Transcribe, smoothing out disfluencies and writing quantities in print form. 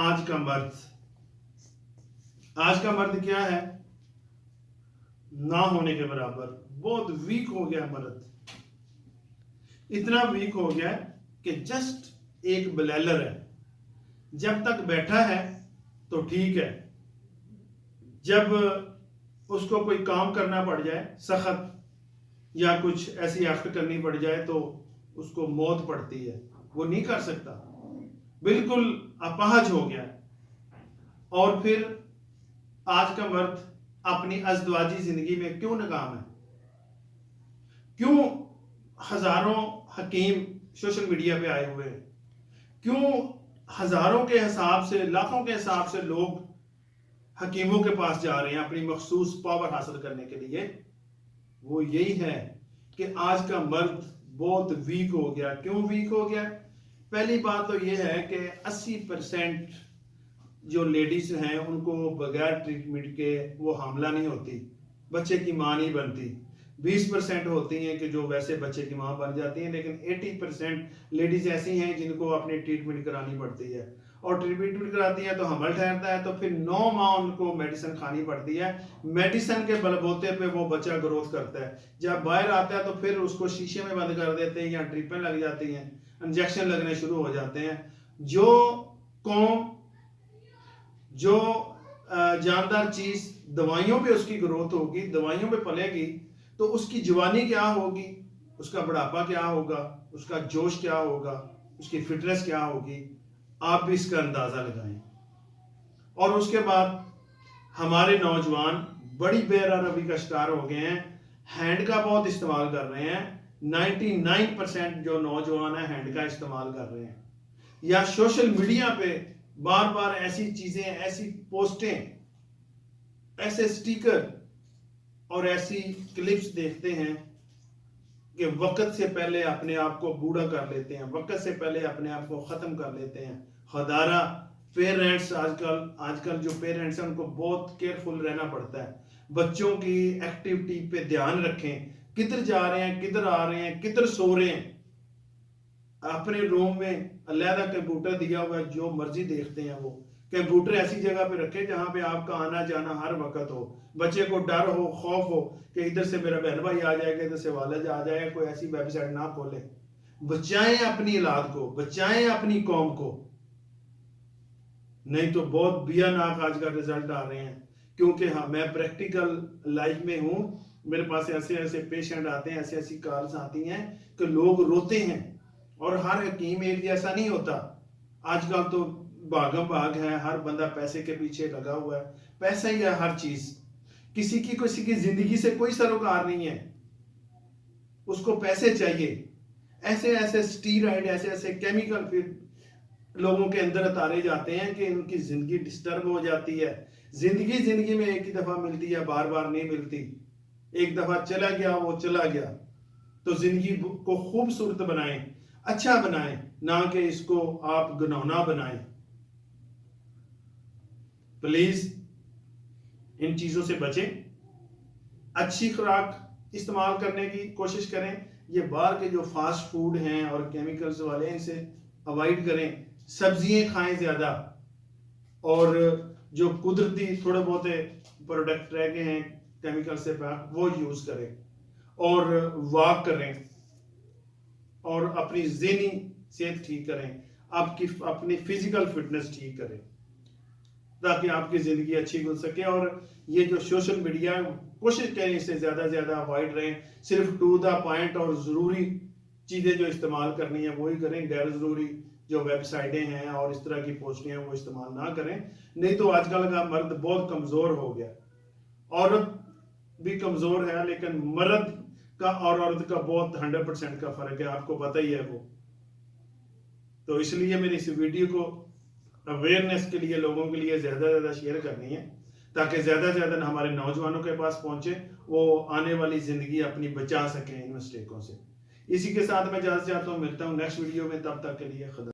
आज का मर्द, आज का मर्द क्या है? ना होने के बराबर। बहुत वीक हो गया मर्द, इतना वीक हो गया कि जस्ट एक ब्लेलर है। जब तक बैठा है तो ठीक है, जब उसको कोई काम करना पड़ जाए सख्त या कुछ ऐसी एक्ट करनी पड़ जाए तो उसको मौत पड़ती है, वो नहीं कर सकता, बिल्कुल अपाहज हो गया। और फिर आज का मर्द अपनी अज़दवाजी जिंदगी में क्यों नाकाम है? क्यों हजारों हकीम सोशल मीडिया पे आए हुए हैं? क्यों हजारों के हिसाब से, लाखों के हिसाब से लोग हकीमों के पास जा रहे हैं अपनी मखसूस पावर हासिल करने के लिए? वो यही है कि आज का मर्द बहुत वीक हो गया। क्यों वीक हो गया? पहली बात तो यह है कि 80% जो लेडीज हैं उनको बगैर ट्रीटमेंट के वो हामला नहीं होती, बच्चे की मां नहीं बनती। 20% होती हैं कि जो वैसे बच्चे की मां बन जाती हैं, लेकिन 80% लेडीज ऐसी हैं जिनको अपनी ट्रीटमेंट करानी पड़ती है। और ट्रीटमेंट कराती हैं तो हमल ठहरता है, तो फिर 9 माह उनको मेडिसिन खानी पड़ती है। मेडिसिन के बलबूते पे वो बच्चा ग्रोथ करता है। जब बाहर आता है तो फिर उसको शीशे में बंद कर देते हैं या ड्रिपें लग जाती हैं, इंजेक्शन लगने शुरू हो जाते हैं। जो कौम, जो जानदार चीज दवाइयों पे उसकी ग्रोथ होगी, दवाइयों पे पलेगी, तो उसकी जवानी क्या होगी, उसका बुढ़ापा क्या होगा, उसका जोश क्या होगा, उसकी फिटनेस क्या होगी, आप भी इसका अंदाजा लगाएं। और उसके बाद हमारे नौजवान बड़ी बेरहमी का शिकार हो गए हैं, हैंड का बहुत इस्तेमाल कर रहे हैं। 99% जो नौजवान है हैंड का इस्तेमाल कर रहे हैं, या सोशल मीडिया पे बार बार ऐसी चीजें, ऐसी पोस्टें, ऐसे स्टिकर और ऐसी क्लिप्स देखते हैं कि वक्त से पहले अपने आप को बूढ़ा कर लेते हैं, वक्त से पहले अपने आप को खत्म कर लेते हैं। खुदारा पेरेंट्स, आजकल जो पेरेंट्स हैं उनको बहुत केयरफुल रहना पड़ता है। बच्चों की एक्टिविटी पे ध्यान रखें, किधर जा रहे हैं, किधर आ रहे हैं, किधर सो रहे हैं। अपने रूम में अलहदा कंप्यूटर दिया हुआ है, जो मर्जी देखते हैं। वो कंप्यूटर ऐसी जगह पे रखें जहां पे आपका आना जाना हर वक्त हो, बच्चे को डर हो, खौफ हो कि इधर से मेरा बहन भाई आ जाएगा, इधर से वालिद आ जाएगा, कोई ऐसी वेबसाइट ना खोले। बचाएं अपनी औलाद को, बचाएं अपनी कौम को, नहीं तो बहुत भयानक आज का रिजल्ट आ रहे हैं। क्योंकि हाँ, मैं प्रैक्टिकल लाइफ में हूं, मेरे पास ऐसे ऐसे पेशेंट आते हैं, ऐसी ऐसी कॉल्स आती हैं कि लोग रोते हैं। और हर हकीम एक जैसा नहीं होता। आजकल तो भागम भाग है, हर बंदा पैसे के पीछे लगा हुआ है, पैसा ही है हर चीज। किसी की जिंदगी से कोई सरोकार नहीं है, उसको पैसे चाहिए। ऐसे ऐसे स्टीरॉइड, ऐसे ऐसे केमिकल फिर लोगों के अंदर उतारे जाते हैं कि उनकी जिंदगी डिस्टर्ब हो जाती है। जिंदगी में एक ही दफा मिलती है, बार बार नहीं मिलती। एक दफा चला गया वो चला गया। तो जिंदगी को खूबसूरत बनाएं, अच्छा बनाएं, ना कि इसको आप घिनौना बनाएं। प्लीज इन चीजों से बचें, अच्छी खुराक इस्तेमाल करने की कोशिश करें। ये बाहर के जो फास्ट फूड हैं और केमिकल्स वाले हैं, इनसे अवॉइड करें। सब्जियां खाएं ज्यादा, और जो कुदरती थोड़े बहुत प्रोडक्ट रह गए हैं केमिकल से पाक, वो यूज करें। और वॉक करें और अपनी ज़हनी सेहत ठीक करें, आपकी अपनी फिजिकल फिटनेस ठीक करें, ताकि आपकी ज़िंदगी अच्छी गुजर सके। और ये जो सोशल मीडिया, कोशिश करें इससे ज़्यादा ज़्यादा अवॉइड रहें। सिर्फ टू द पॉइंट और ज़रूरी चीज़ें जो इस्तेमाल करनी है वही करें। गैर ज़रूरी जो वेबसाइटें हैं और इस तरह की पोस्टें हैं वो इस्तेमाल ना करें। नहीं तो आजकल का मर्द बहुत कमज़ोर हो गया। औरत भी कमज़ोर है, लेकिन मर्द का और औरत का बहुत 100% का फर्क है, आपको पता ही है वो। तो इसलिए मेरी इस वीडियो को अवेयरनेस के लिए, लोगों के लिए ज़्यादा से ज़्यादा शेयर करनी है, ताकि ज़्यादा से ज़्यादा हमारे नौजवानों के पास पहुंचे, वो आने वाली ज़िंदगी अपनी बचा सकें इन मिस्टेकों से। इसी के साथ मैं इजाज़त चाहता हूँ, मिलता हूँ नेक्स्ट वीडियो में, तब तक के लिए खुदा।